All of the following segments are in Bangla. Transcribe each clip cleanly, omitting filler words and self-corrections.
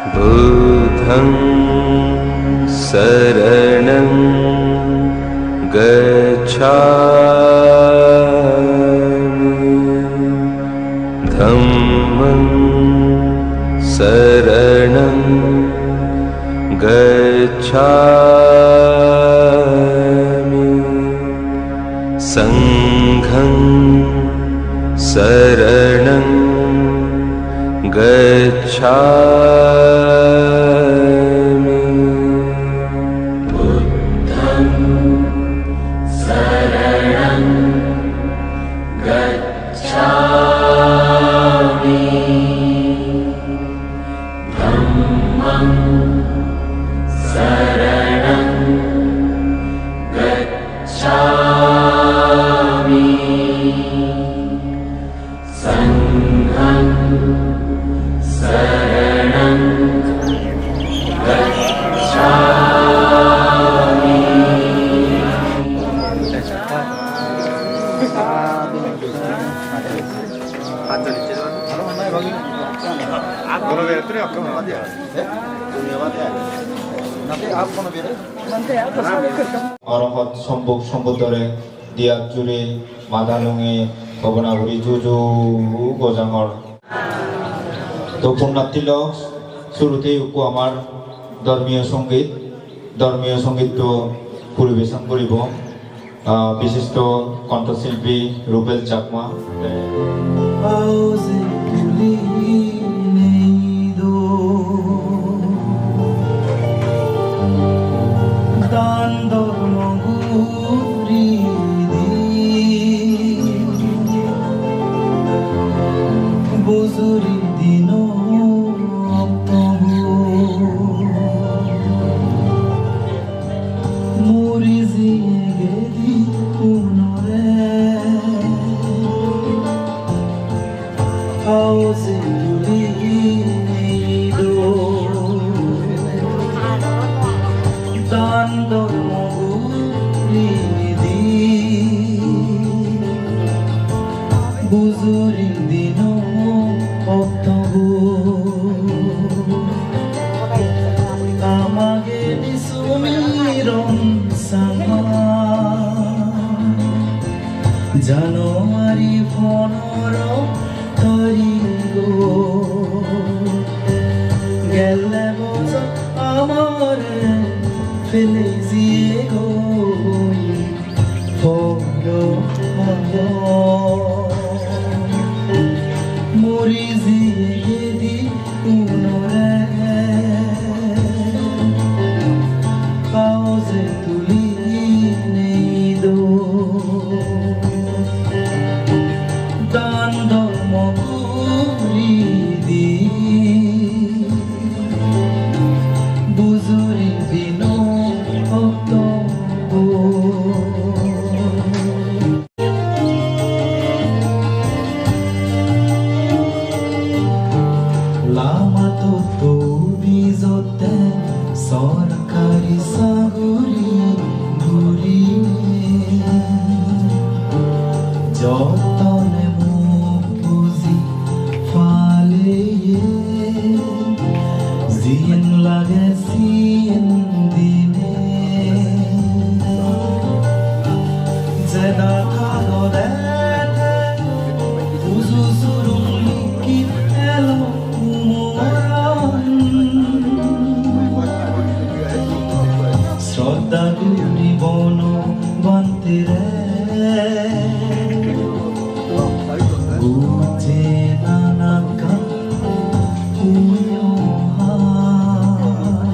बुद्धं शरणं गच्छामि धम्मं शरणं गच्छामि संघं शरणं गच्छामि बुद्धं शरणं गच्छामि धम्मं शरणं गच्छामि संघं शरणं गच्छामि 어렁헛 선복 선보더래 니악주리 마다롱이 거버나우리 주주 고장을 তো পুণ্যার্থীল শুরুতেই উকু আমার ধর্মীয় সঙ্গীত পরিবেশন করিব বিশিষ্ট কণ্ঠশিল্পী রুবেল চাকমা জানুয়ারি 15 তারিখ গেলে বছর আমার ফেলে দিয়ে গো মরি দিয়ে দি পুনরে পাওজে তুলি নেই দো সরকারি সাগরি ঘুরি যতনে মুখ বুঝি ফালে জিন লাগে সিন দিনে যেনা খালো দেখে উজু সুরুম লিখি এলো শ্রদ্ধা গুরি বন বন্তিরে গুজে নানা গান কুয়ো হার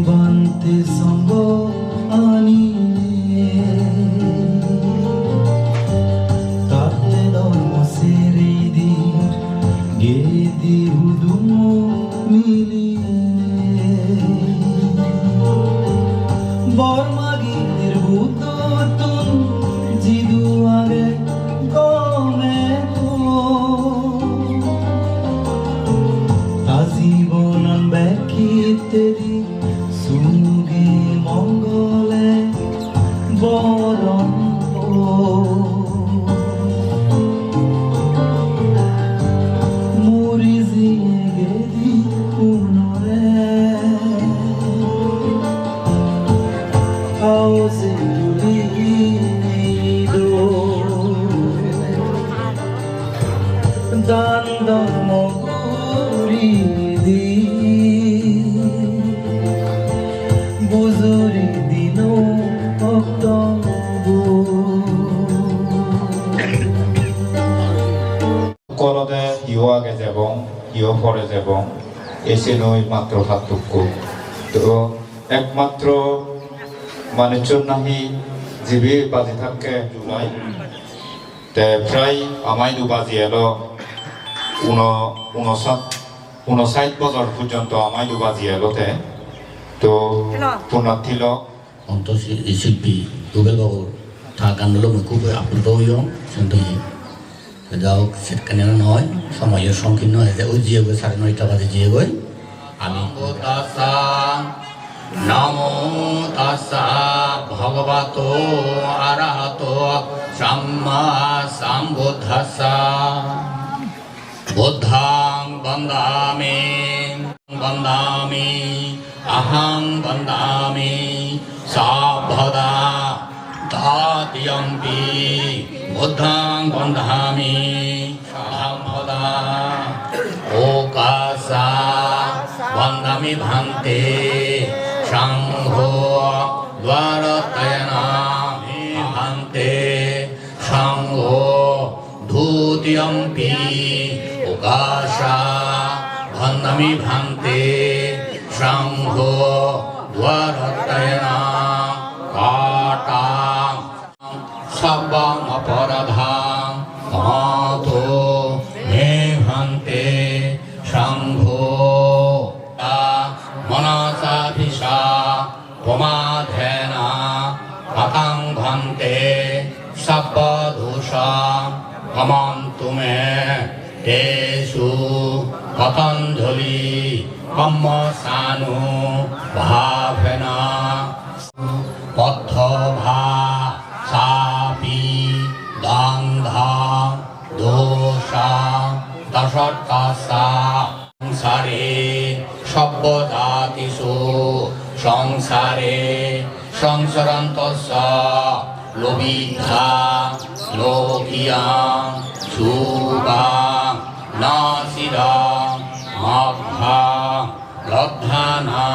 বান্তে সঙ্গ আনিলে তাতে ধর্ম সেরিদির গেদি হুদুম মিলিলে বর্মাগীর ভূততুন জিদু আগে গমে আজীবনন ব্যাখিতেরি সুগে মঙ্গলে বরণ মরি জিয়ে গেদি পুনরে আওজে জুলিদো দান ধর্ম করি দি বুজুরি দিন কলদে হিও আগে যাব হিও পরে যাব এসে নই মাত্র পার্থক্য তো একমাত্র মানুষজন নাহি জীবে বাজি থাকে জুলাই তে প্রায় আমায় দুবাজি এলো 59 বছর পর্যন্ত আমায় দুবাজি এলোতে তো পুনার্থিল শিল্পী রুবেল বাবুর তা গানগুলো খুব আপ্লুত হইও শুনতে যাও সেখানে নয় সময়ের সংকীর্ণ হয়ে যায় ওই জিয়ে গই 9:30 বাজে জিয়ে গই আমি নমো তাসা ভগবতো আরহতো সাম্মা সাম্বুদ্ধাসা বুদ্ধাং বন্দামি বন্দামি अहं वन्दामि साभदा दाद्यम्पि बुद्धं वन्दामि साभदा ओकासा वन्दामि भन्ते शंभो द्वारतयनामि भन्ते शंभो धूत्यम्पि ओकासा वन्दामि भन्ते शंभो द्वारतयना काटा सबं अपराधां मातो मे भन्ते शंभो मनसाभिषा प्रमादेना पतं भन्ते सबदोषा अमन्तु मे तेषु पतञ्जलि कम्मसानु भावना पद्धभा सापि दान्धा दोषा दशत्कासा संसारे सब्बदातिषु संसारे संसरन्तस्य लोभिधा लोकिया शुभा नासिरा माघा लब्धाना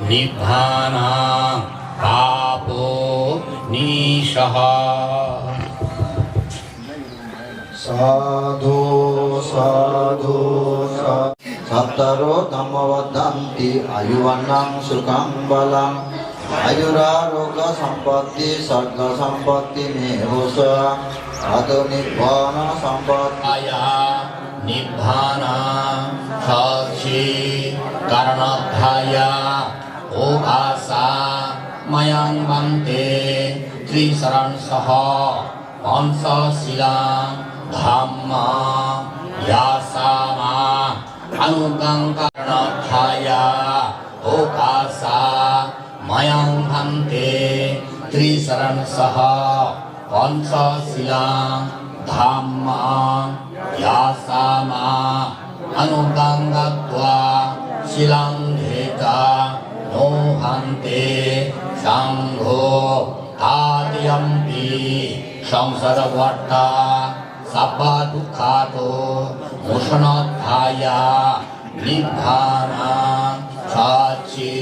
निभाना पापो निशः साधु साधु सत्तरो धम्मवदन्ति आयुवन्नं सुखं बलम् आयुरारोग्य सम्पत्ति सर्ग सम्पत्ति मेहुष अधुनिर्वाण सम्पत्ति निभाना साक्षी कर्णधाया ओभासा मयं वन्ते त्रिशरण सह पंचशिला धम्मा यासामा अनुगं कर्णधाया ओभासा मयं वन्ते त्रिशरण सह पंचशिला धम्मा यासामा अनुगंगत्वा शिलांधेका नो हन्ते संघो आद्यम्पि संसारवर्ता सब्बा दुःखातो मोषणोद्धाया निब्बाना साक्षी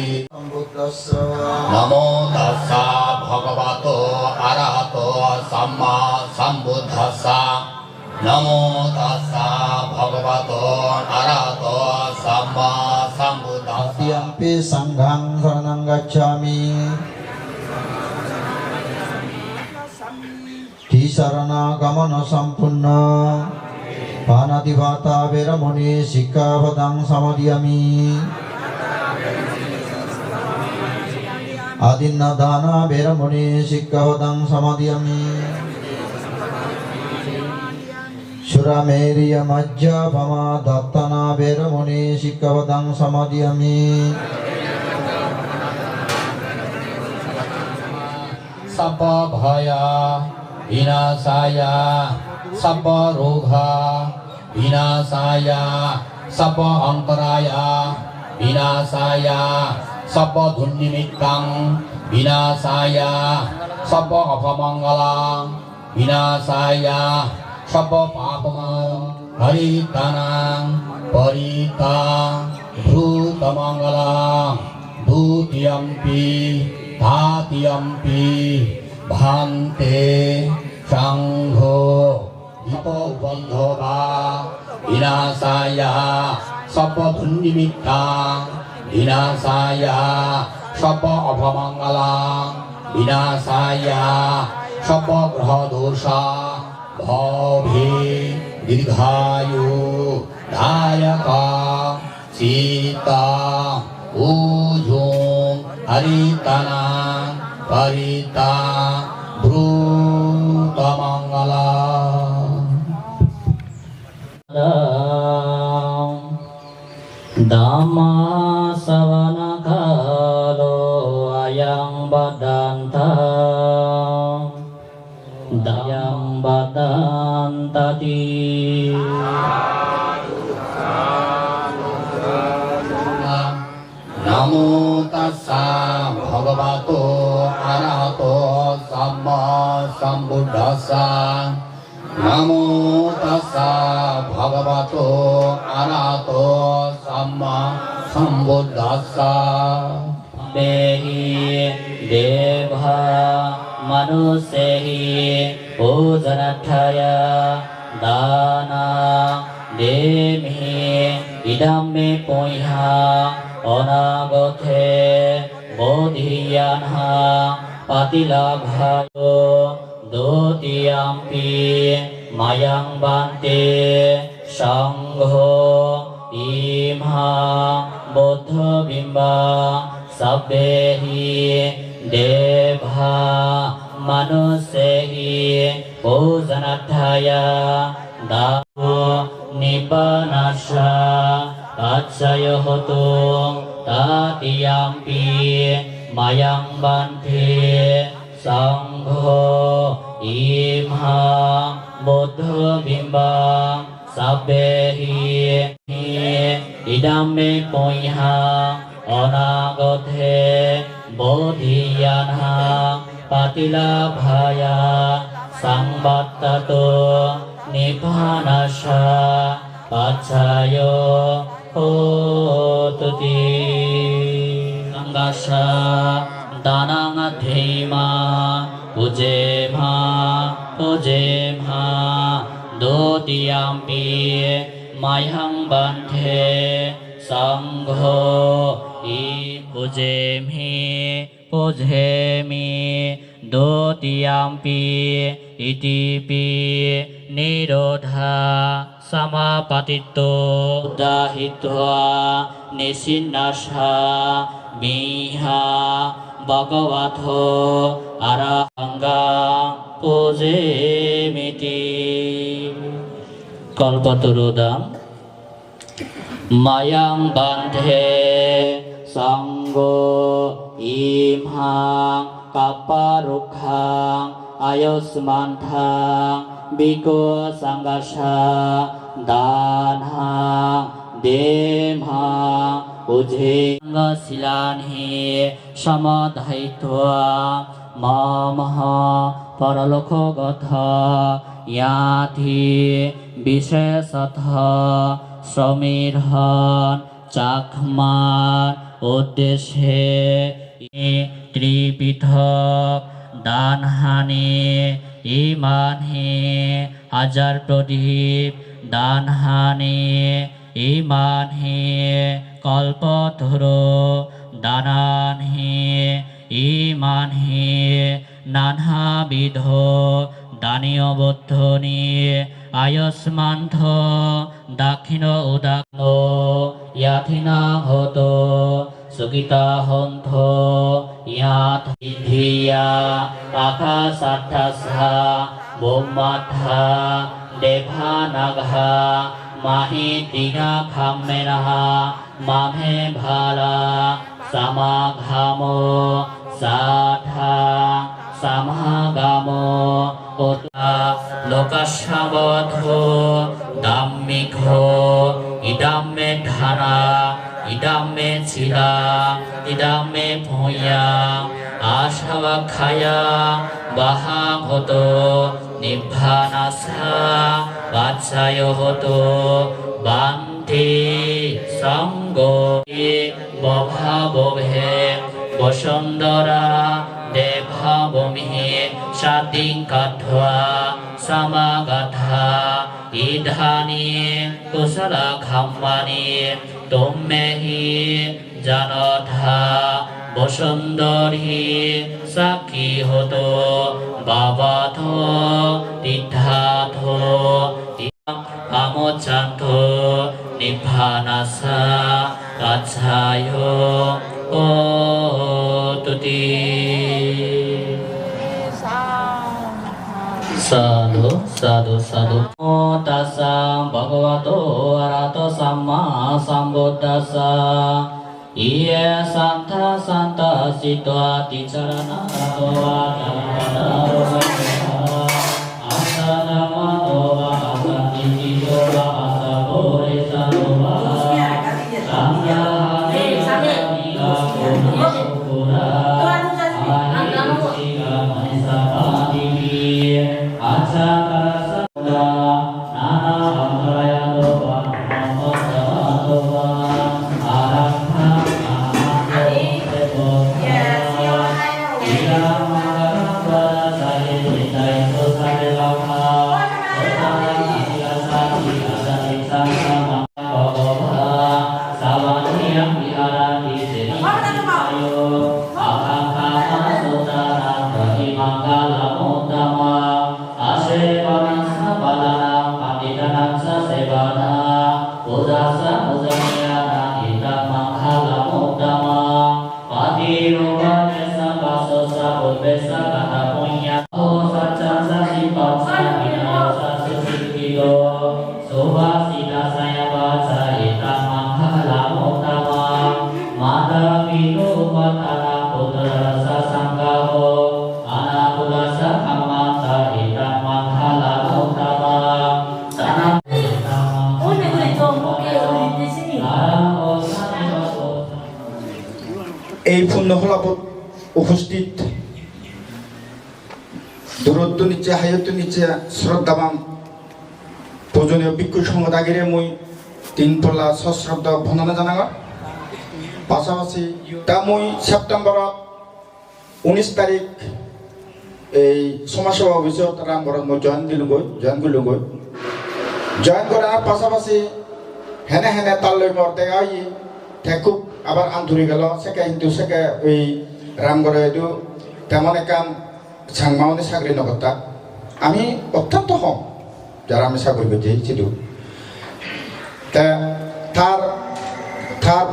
नमो तस्सा भगवतो अरहतो सम्मा सम्बुद्धस्सा नमो तस्सा भगवतो अरहतो सम्मा सम्बुद्धस्सा Tatiampi sanghang saranang gacchami Tisarana gamana sampurna Panatipata veramuni sikkhapadang samadhiyami Adinnadana veramuni sikkhapadang samadhiyami Surameriya majja pama dattana veramuni sikkhapadang samadhiyami Sabba bhaya vinasaya sabba rogha vinasaya sabba antaraya vinasaya sabba dhunnimittang vinasaya sabba apamangala vinasaya sabba papamang haritanang parita bhutamangala bhutiyampi tatiyampi bhante sangho vipobandhava vinasaya sabba dhunnimittang vinasaya sabba apamangala vinasaya sabba grahadosha bhavi dirghayu dayaka sita ujum haritana parita brutamangala Dhamma savana kalo ayang badanta Dayang badantati Namo tassa bhagavato arahato samma sambuddhassa Namo tassa bhagavato arahato samma sambuddhassa Dehi devha manusehi pujanatthaya dana demi idamme poiha Onagothe bodhiyanha patilabhayo dutiyampi mayang bante sangho imha buddha bimba sabbehi devha manusehi pujanatthaya davo nibbanasya Tatsayohoto tatiyampi mayang bante sangho imha buddha bimba sabbehi idamme poiha onagothe bodhiyanha patilabhaya sambattato nibbānasya Pacayo hotuti Anggasya danang adhima Pujemha pujemha Dutiyampi mayang bante Sangho I pujemhi pujemi Dutiyampi itipi Nirodha samapatito dahitva nisinasha miha bhagavatho arahanga pujemiti kalpaturudam mayang bandhe sanggo imhang kaparukhang ayosmanthang Biko Sangasha Danha Demha Ujhanga Silanhi Samadhaitva Mamaha Paralokho Gatha Yati Vishesatha Samirhan Chakman Uddeshe Tripithak Danhani Imanhi Hajar Pradip Danhani Imanhi কল্পতরু দানানহি ইমানহি নানাবিধ দানীয় বদ্ধনি আয়ুষ্মান্থ দাক্ষিণ উদান ইয়াথিনা হত সুগীতা হন্থ ইয়াথ ধিয়া আকাশাঠা বোমাঠা দেভা নাগা মাহি দিঘা খামেনহা মামে ভালা সামাঘামো সাধা সামাগামো ওতা লোকাশাবধ দাম্মিক ইদামে ধারা ইদামে ছিলা ইদামে ভূয়া আশাবা খায়া বাহা হতো নিভানাসা বাচ্চায় হতো বান্তি সঙ্গ বভাবভে বসুন্ধরা দেভাবমি সাদিং কাঠা সমাগাধা ইধানি কুশলা খাম্মানি তোমেহি জানধা বসুন্ধরী সাক্ষী হতো বাবাথ তীর্থাথ আমচান্ত নিভানাসা কাছায় ও তুতি সাধু সাধু সাধু তাসা ভগবতো আরাতো সাম্মা সম্বুদ্ধাসা ইয়ে সান্তা সান্তা সিত্বা তিচরণা তোবা এই পুণ্যফলাপদ উপস্থিত দূরত্ব নিচ্ছে হায়ত্ব নিচ্ছে শ্রদ্ধাবান পূজনীয় ভিক্ষু সমদাগিরে মই তিন পল্লা সশ্রদ্ধ বন্দনা জানাগর পাশাপাশি তা মই সেপ্টেম্বরত 19 তারিখ এই সমাজসেবা অফিসত রামগড়ত মই জয়েন করলুগৈ জয়েন করার পাশাপাশি হেনে হেনে তাল্লৈ মর দেখা ঠেকুক আবার আন্তরিক গেল সেকে কিন্তু সেকে ওই রামগড়ে এইটো তেমন একান সাংমাওনি চাকরি নকর্তা আমি অত্যন্ত কম যারা আমি চাকরি করছি সেটু তার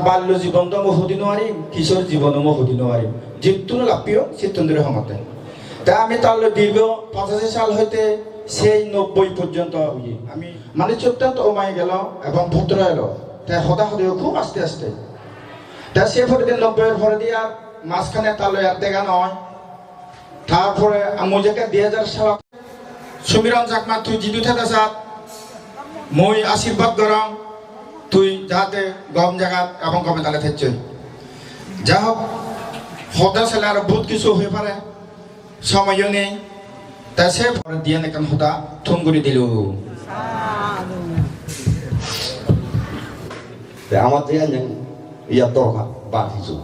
বাল্য জীবন তো মই সুধি নোৱাৰিম কিশোর জীবনও মই সুধি নোৱাৰিম যিটো লাপিও চিত্তন্দরে সমতে তা আমি তালৈ দীর্ঘ 85 সাল হইতে সেই 90 পর্যন্ত আমি মানে অত্যন্ত ওমাই গেল এবং ভদ্র এলো তাই সদা সদায় খুব আস্তে আস্তে তা সে ফলে 90 ফলে দিয়া মাঝখানে তালৈ আর দেখা নয় তারপরে মই যেকে 2000 সালত সুমিরন চাকমা তুই জিদু থাকা সাত মই আশীর্বাদ গরম তুই যাতে গম জায়গা এবং গমে তালে থেছ যা হোক সদা ছেলে আর বহুত কিছু হয়ে পারে সময়ও নেই তা সে পরে দিয়ে নেকান সদা থুম করে দিল আমার যে ইয়াত দরকার বাড়িছো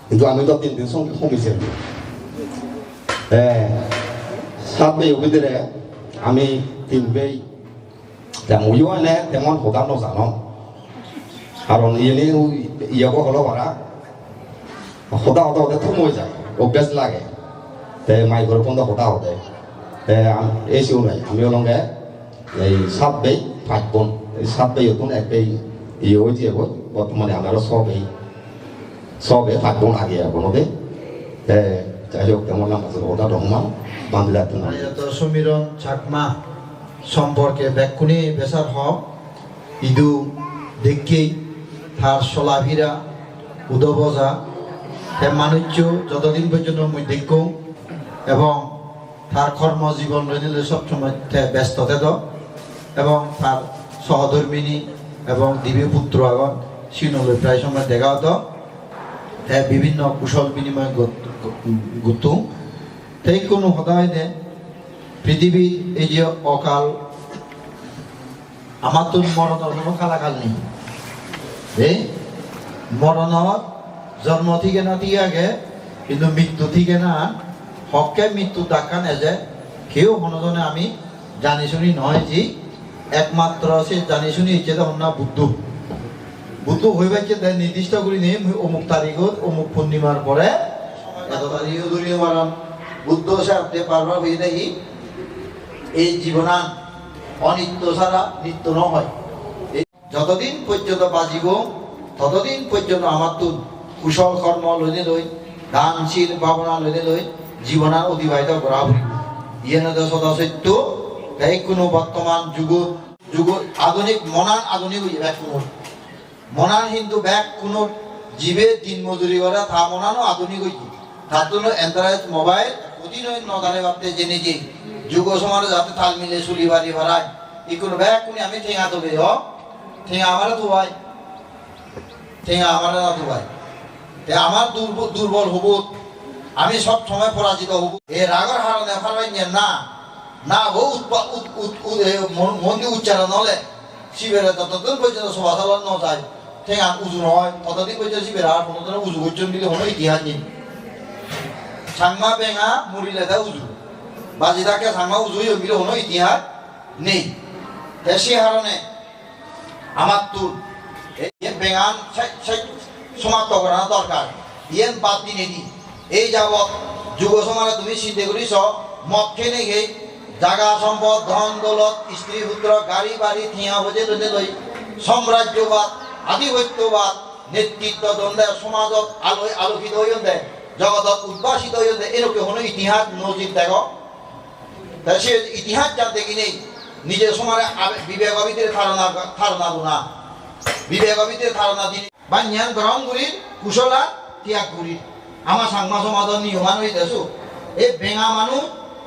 কিন্তু আমি তো 3 দিন সঙ্গে কমিছে সাত বে ভিতরে আমি 3 বে তেমন ইউ এনে তেমন হতা ন জানো কারণ এনে ইয়াবো হলো ওরা হতা হতা হতে থমই যায় অভ্যাস লাগে তে মাই ঘর পর্যন্ত হতা হতে এসেও নাই আমিও লঙ্গে এই 7 বেই 5 বোন এই 7 বেই হতুন 1 বেই ইয়ে হয়েছে বর্তমানে আমারও সবে 5 বোন আগে বনবে যাই হোক তেমন নাম আছে ওটা রহমান বাংলা সমীরণ চাকমা সম্পর্কে ব্যাকুনি বেসার হক ইদু দেখেই তার সলাভিরা উদবজা হে মানুষ যতদিন পর্যন্ত মুই দেখো এবং তার কর্মজীবন রইলে সবসময় ব্যস্ত থেত এবং তার সহধর্মিনী এবং দিব্য পুত্র আগন সিনলে প্রায় সময় দেখা হতো বিভিন্ন কুশল বিনিময় গুতু তাই কোনো সদায় নে পৃথিবী এই যে অকাল আমার তো মরণের কোনো কালাকাল নেই এই মরণর জন্ম থেকে না দিয়ে আগে কিন্তু মৃত্যু থেকে না হককে মৃত্যু দেখা না যায় কেউ কোনোজনে আমি জানি শুনি নয় যে একমাত্র সে জানি শুনি ইচ্ছে তখন না বুদ্ধ হয়ে পাইছে নির্দিষ্ট করে নিয়ে অমুক তারিখত অমুক পূর্ণিমার পরে এত তারিখ ধরিয়ে মারাম বুদ্ধ সাথে পারবার হয়ে দেখি এই জীবনান অনিত্য ছাড়া নিত্য নহয় যতদিন পর্যন্ত বাজিব ততদিন পর্যন্ত আমার তো কুশল কর্ম লইনে লই দানশীল ভাবনা লইনে লই জীবনান অতিবাহিত করা হইব ইয়ে সদা সত্য তাই কোনো বর্তমান যুগ আধুনিক মনান আধুনিক ব্যাগ মনান কিন্তু ব্যাগ কোনো জীবে দিন মজুরি করা তা মনানো আধুনিক হইছে তার জন্য এন্টারনেট মোবাইল প্রতিদিন নদারে ভাবতে জেনে যে যুগ সমাজে যাতে তাল মিলে চুলি বাড়ি ভাড়ায় এই কোনো ব্যাগ কোনি আমি ঠেঙা তবে ঠেঙা আমারও তো ভাই ঠেঙা আমারও না তো ভাই আমার দুর্বল হব আমি সব সময় পরাজিত হব এ রাগর হারণে ফারবাই না না বহু মন্দির উচ্চারণ হলে শিবের ততদিন পর্যন্ত সভা চালান ন যায় ঠেঙা উজু নয় ততদিন পর্যন্ত শিবের আর কোনো উজু উচ্চন দিলে কোনো ইতিহাস নেই সাংমা বেঙা মুড়িলে তা উজু বাজি থাকে সাংমা উজু মিলে কোনো ইতিহাস নেই সে কারণে আমার তোর বেঙান সমাপ্ত করা দরকার ইয়েন বাদ দিনে দি এই যাবৎ যুগ সমাজে তুমি চিন্তা করিস মদ খেয়ে গেই জাগা সম্পদ ধন দৌলত স্ত্রী পুত্র গাড়ি বাড়ি থিয়া বজে লই সাম্রাজ্যবাদ আধিপত্যবাদ নেতৃত্ব দ্বন্দ্বে সমাজত আলোকিত হইন দেয় জগতত উদ্ভাসিত হইন দেয় এরকম কোনো ইতিহাস নজির দেখো তাই সে ইতিহাস জানতে কি নেই নিজের সমাজে বিবেকবিদের ধারণা গুণা বিবেকবিদের ধারণা দিন বা জ্ঞান গ্রহণ করি কুশলা ত্যাগ করি আমার সাংমা সমাজের নিয়মান হয়ে দেছো এই বেঙা মানুষ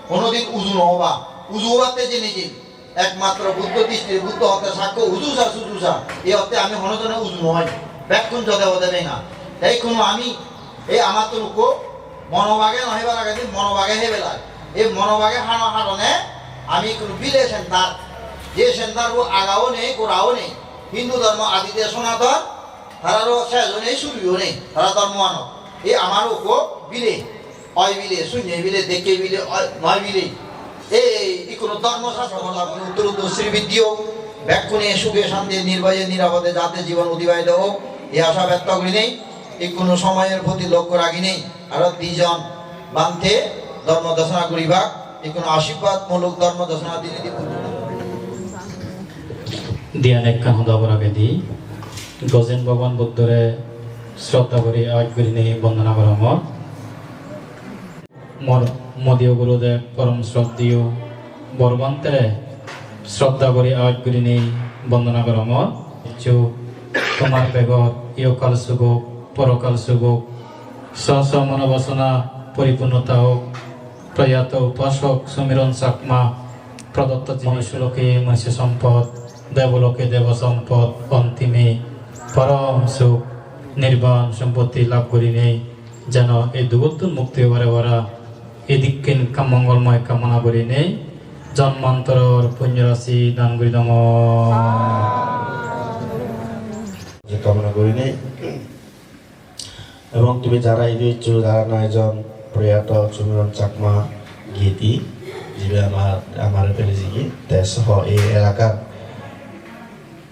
কোনোদিন উজু নহবা উজু হতে জেনেছি একমাত্র বুদ্ধ দৃষ্টির বুদ্ধ হতে সাক্ষ্য উজুসা সুজুসা এই হতে আমি হনজনে উজু নয় ব্যাকুণ যদে হতে বেঙা তাই কোনো আমি এই আমার তো লোক মনোভাগে নহিবার আগে মনোভাগে হে বেলায় এই মনোভাগে হারণে আমি কোনো বিলে সেন্টার যে সেন্টার আগাও নেই গোড়াও নেই হিন্দু ধর্ম আদিতে সনাতন তারারও সেজও নেই শুরুও নেই তারা ধর্ম মানব এই আমারও বিলে অয় বিলে শূন্য বিলে দেখে বিলে নয় বিলে এই কোনো ধর্মশাস্ত্র উত্তর শ্রীবৃদ্ধিও ব্যাকুণে সুখে শান্তি নির্ভয়ে নিরাপদে যাতে জীবন অতিবাহিত হোক এই আশা ব্যক্ত করি নেই এই কোনো সময়ের প্রতি লক্ষ্য রাখি নেই আরো 2 জন বান্ধে ধর্ম দর্শনা করিবা এই কোনো আশীর্বাদমূলক ধর্ম দর্শনা দিনে দিয়া নেক্কা হদাবরাগে দি গজেন ভগবান বুদ্ধরে শ্রদ্ধা করি আজ করি নেই বন্দনা করমর মোর মদীয় গুরুদেব পরম শ্রদ্ধীয় বরবন্তেরে শ্রদ্ধা করি আজ করি নেই বন্দনা করমর তোমার বেগর ইয়কাল সুগোক পরকাল সুগোক স্ব মনোবাসনা পরিপূর্ণতা হোক প্রয়াত উপাসক সমীরণ চাকমা প্রদত্ত জিনিসলোকে মনুষ্য সম্পদ দেবলোকে দেব সম্পদ অন্তিমে পরম সুখ নির্বাণ সম্পত্তি লাভ করি নেই যেন এই দুগতুন মুক্তি বারে বারা এদিককে মঙ্গলময় কামনা করি নেই জন্মান্তর পুণ্যরাশি দান করি নম কামনা করি নেই এবং তুমি যারা ইচ্ছু যারা নাইজন প্রয়াত সমীরণ চাকমা গীতি যিনি আমার ফেলেছি কি সহ এই এলাকার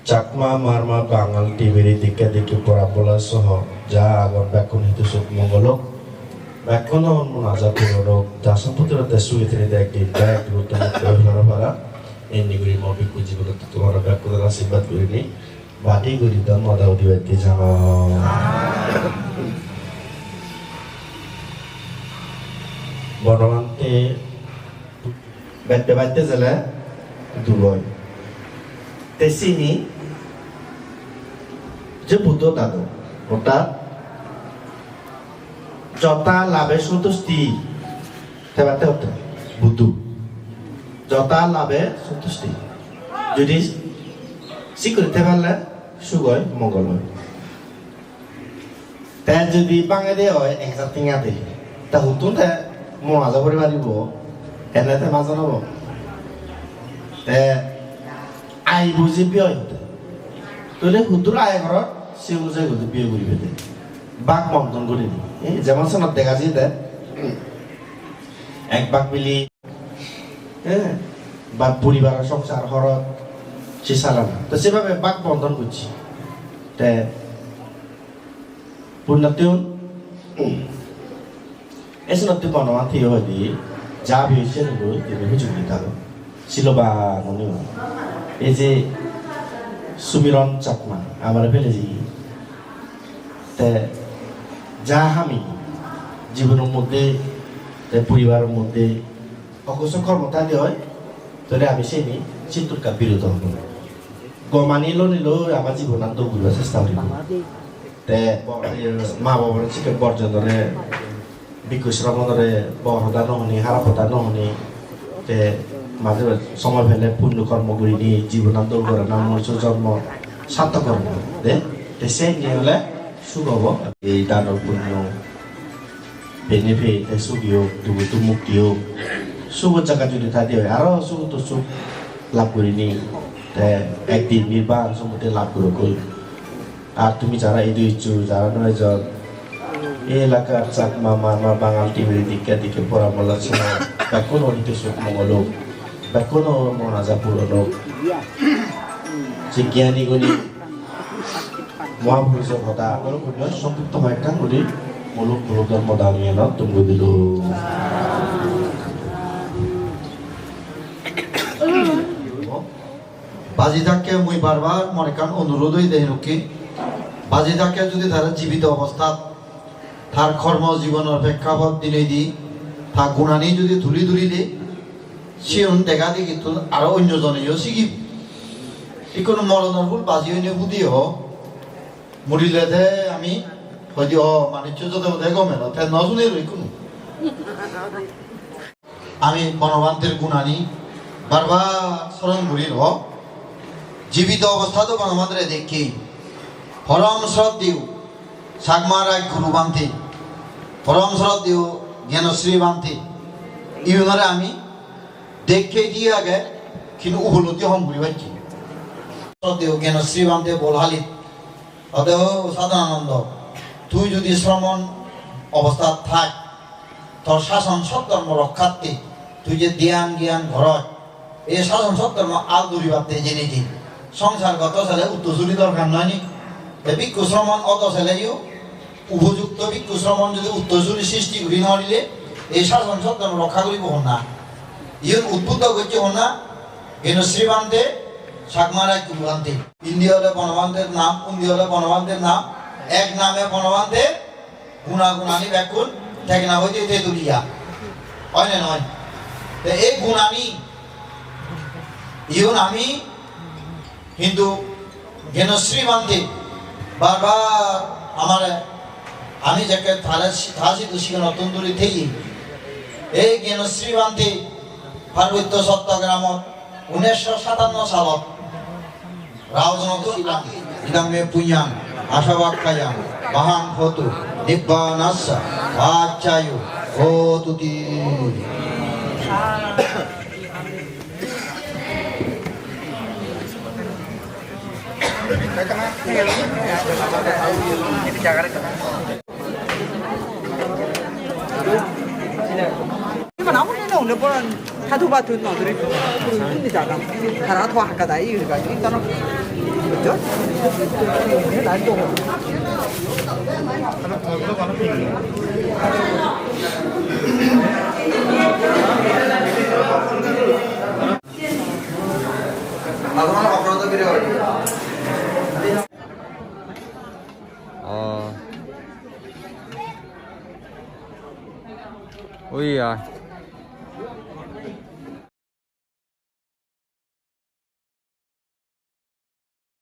চাকমা মারমা বাঙাল টিভির দিকে দিকে পরাবলা সহ যা আগর ব্যাকুণ হিতু সুখ মঙ্গলক ব্যাকুণ মোনাজা পুরোরক দাসম্পতির দেশুগিতিনি একটি ব্যাগ গুরুত্বপূর্ণ ভাড়া এমনিগুলি মবিকু জীবন তোমার ব্যাকুণের আশীর্বাদ করিনি বাটি গরিব মদা অধিবাদী জানা বর্তমানতে বেড়তে জেলে দুলয় তেসিনি যে বুদ্ধ দাদু ওটা যথা লাভে সন্তুষ্টি তেবাতে হতে বুদ্ধ যথা লাভে সন্তুষ্টি যদি স্বীকৃতি পারলে সুগয় মঙ্গল হয় তাই যদি বাঙালি হয় একসাথে টিঙা দিই তা হুতুন মজা করে পারিব এনেতে মাজা নব আই বুঝি বিয়ে হইতে তাহলে হুতুর আয় ঘরত সে বুঝাই হতে বিয়ে করিবে দে বাঘ বন্ধন করে দি যেমন সোনার দেখা যায় এক বাঘ মিলি হ্যাঁ বা পরিবারের সংসার হরত সে চালানা তো সেভাবে বাঘ বন্ধন করছি তে পুণ্যতিউন এসনতি বনমা থিয় হই দি যা বিয়েছে নগো তিনি হুজুর দিতালো শিলবা মনে এই যে সুমিরন চাকমা আমার ফেলে যে তে যা আমি জীবনের মধ্যে পরিবারের মধ্যে অকুশল কর্মতা দিয়ে হয় তাহলে আমি সেই চিত্রকার বিরোধ হব গমানিল নিল আমার জীবন আর দৌড়ার চেষ্টা করিব তে মা বাবার চিকেন বর্জনরে বিকুশ্রমরে বহদা নহনি হারাপতা নহনি তে মাঝে সময় ফেলে পুণ্য কর্ম করি নিয়ে জীবনান্ত করে না মনুষ্য জন্ম সার্থক কর্ম দে সেই নিয়ে হলে সুখ হব এই দানব পুণ্য বেনিফিট সুখী হোক দুগুতো মুক্তি হোক সুখের জায়গা যদি থাকে হয় আরো সুখ তো সুখ লাভ করি নি একদিন নির্বাণ সম্মতি লাভ করে কই আর তুমি যারা এই ইচ্ছু যারা নয় জন এই এলাকার চাকমা মারমা বাঙাল টিভির দিকে দিকে পরামর্শ শোনা বা কোনো অনিত সুখ মঙ্গল হোক বা কোনো মনাজা পূরণ হোক যে জ্ঞানীগুলি মহাপুরুষের কথা সম্পৃক্ত হয় একটা গুলি মূলক মূলক ধর্ম দাঁড়িয়ে না তুমি দিল বাজিদাকে মুই বারবার মনে কান অনুরোধই দেই রকি বাজিদাকে যদি তারা জীবিত অবস্থা তার কর্ম জীবনের প্রেক্ষাপট দিনে দি তার গুণানি যদি ধুলি ধুলি দি সিয়ন দেখা দি কিন্তু আরো অন্যজনেও শিখিব ই কোনো মরণের ভুল বাজি হইনে বুদ্ধি হ মরিলে দে আমি হয়তো মানিচ্য যদি ওদের গমে না তাই নজনে রই কোনো আমি বনবান্তের গুণানি বারবার স্মরণ করি হ জীবিত অবস্থা তো বনবান্তের দেখি পরম শ্রদ্ধেয় সাগমা রায় গুরু বান্তি পরম শ্রদ্ধেয় জ্ঞানশ্রী বান্তি ইউনারে আমি দেখে দিয়ে আগে কিন্তু উপলব্ধি হম করি পাচ্ছি শ্রদ্ধেয় জ্ঞানশ্রী বান্তি বলহালি অদেহ সাধারণানন্দ তুই যদি শ্রমণ অবস্থা থাক তোর শাসন সৎকর্ম রক্ষার্থে তুই যে ধ্যান জ্ঞান ঘরত এই শাসন সৎকর্ম আল দূরিবাতে জেনেছি সংসারগত ছেলে উত্তরসূরি দরকার নয়নি ভিক্ষু শ্রমণ অত ছেলেও উপযুক্ত ভিক্ষু শ্রমণ যদি উত্তরসূরি সৃষ্টি করি নড়িলে এই শাসন সৎকর্ম রক্ষা করিব হন না ইয়ন উদ্বুদ্ধ করছে হন না কেন শ্রীবান্তে সাকমারায় কুলবান্তে ইন্দিয়া হলে বনবান্তের নাম কুন্দি হলে বনবান্তের নাম এক নামে বনবান্তে গুণাগুণানি ব্যাকুল থেকে না হইতে তেতুলিয়া হয় না নয় এই গুণানি ইয়ন আমি কিন্তু জ্ঞানশ্রী বান্তে বারবার আমার আমি যাকে থাসি তো শিখানো তন্দুরি থেকে এই জ্ঞানশ্রী বান্তে পার্বত্য সত্যগ্রামত 1957 সালত রাওজনক ইদামে পুণ্যাং আশাবাক্কায়াং মহাং হতু নিব্বানাস্যা আচ্ছায়ু হোতুতি 이건 아무데나 올려보라는 하도 봐도 너들이 근데 자가 하나 더 할까다 이거가 일단은 그죠? 난도 나도만 앞으로도 그래. Ui à